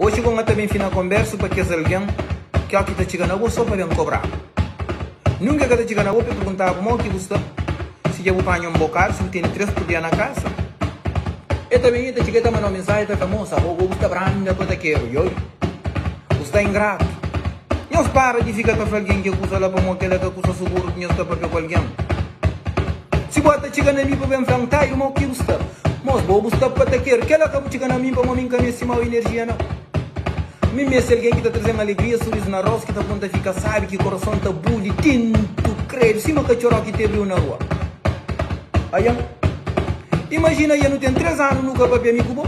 Hoje vou também fina conversa para que alguém que aqui está chegando a você só para cobrar. Nunca que está chegando a você perguntar como que custa se já vou para um bocar se tem 3 por dia na casa. E também está chegando uma mensagem da famosa, o custa branda para quero, eu. Custa ingrato. Não para de ficar para alguém que custa lá para motel que custa seguro que não está para alguém. Se bota chegando a mim para bem frantar, eu não que custa. Mas vou buscar para quero, que ela acabou chegando a mim para mim caminhar cima a energia não. Me mesmo alguém que está trazendo alegria, sorriso na roça, que está ponta fica sabe que o coração está bully, tinto, creio, cima que chorou que te abriu na rua. Aí, imagina aí, não tem 3 anos nunca para ver amigo bom.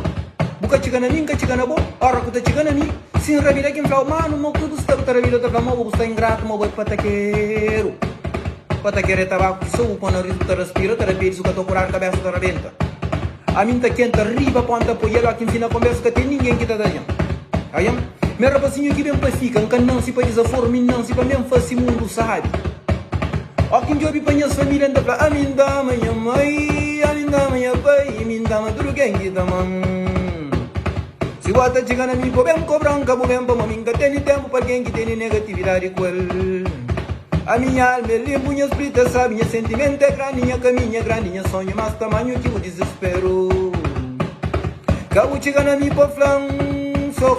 Buka chegando a mim, que chegando a bom, ora que está chegando a mim, sem rabira quem fala, mano, não tudo está para rabira, está falando, vou estar ingrato, mas vou pataqueiro. Pataqueiro é tabaco, que sou, quando está respira, está repetindo, que estou curando a cabeça, está rebenta. A mim está quente, riba, ponta, poiela, aqui enfim na conversa, que tem ninguém que está dando. Aí, meu rapazinho que bem para ficar, que não se para desaforo, não se para mesmo fazer mundo, sabe? Aqui eu vi para minhas famílias, anda para a mim da minha mãe, a mim da minha pai, a mim da minha druguengue da mãe. Se o ato chega na mim, vou bem cobrar um cabo bem para mim, que tem tempo para alguém que tem negatividade com ele. A minha alma é limpa, minha espírita sabe, minha sentimento é graninha, caminha, graninha, sonho, mas tamanho que o desespero. Cabo chega na mim, para flan.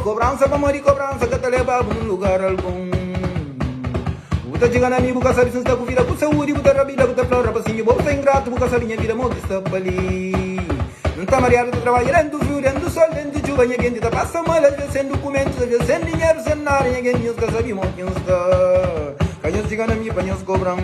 Cobrança para morrer, cobrança que te leva num lugar algum. Buta chega na minha boca, sabe se está com vida, com saúde, buta rabida, buta flor, rapazinho, boca ingrato, boca sabe minha vida, modo está ali. Não está mareado de trabalho, dentro do frio, dentro do sol, dentro de chuva, ninguém te passa mal, sem documentos, sem dinheiro, sem nada, ninguém nos casa, sabe, modo está. Canhos chega na minha, panhos cobram.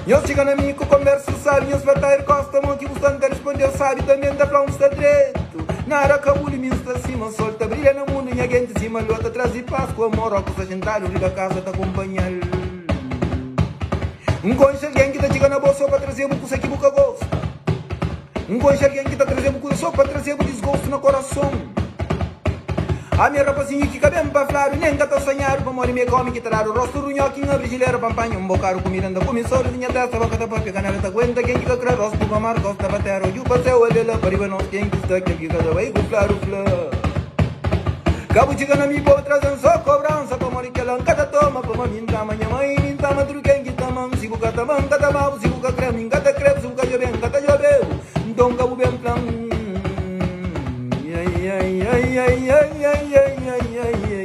Nós chega na minha, com conversa, sabe, nós batalha, costa, mão que você não respondeu, sabe, também da plão está direito. Nara cabuli minsta está cima, sol tá brilha no mundo, minha gente cima, lua atrás e paz, com amor, ó, com sentado, liga a casa, tá acompanhar. Conche alguém que tá chegando na bolsa para trazer um curso aqui, boca gosto. Conche alguém que tá trazendo um curso só para trazer um desgosto no coração. A minha rapazinha que cabem para falar, nem tá sonhar, para morrer, me come que trarar o rosto, runhoquinho, a brasileira, pampanha, bocaro, comida, comissão, linha dessa, boca da papel, canela, tá aguenta, quem que tá crendo, rosto, para mar, costa, batero, e o passeio, olha lá, para ir, não, quem que está aqui, cada vez, com flaro, flor. Cabo chegando a mim, vou trazendo só cobrança, para morrer, que ela, cada toma, para mim, tá, minha mãe, nem tá, madru, quem que tá, mam, sigo, cada mão, cada mal, sigo, cada creme, cada creme, sigo, cada jovem, cada jovem, então, cabo bem, plan. Ay, ay, ay, ay, ay, ay, ay, ay, ay.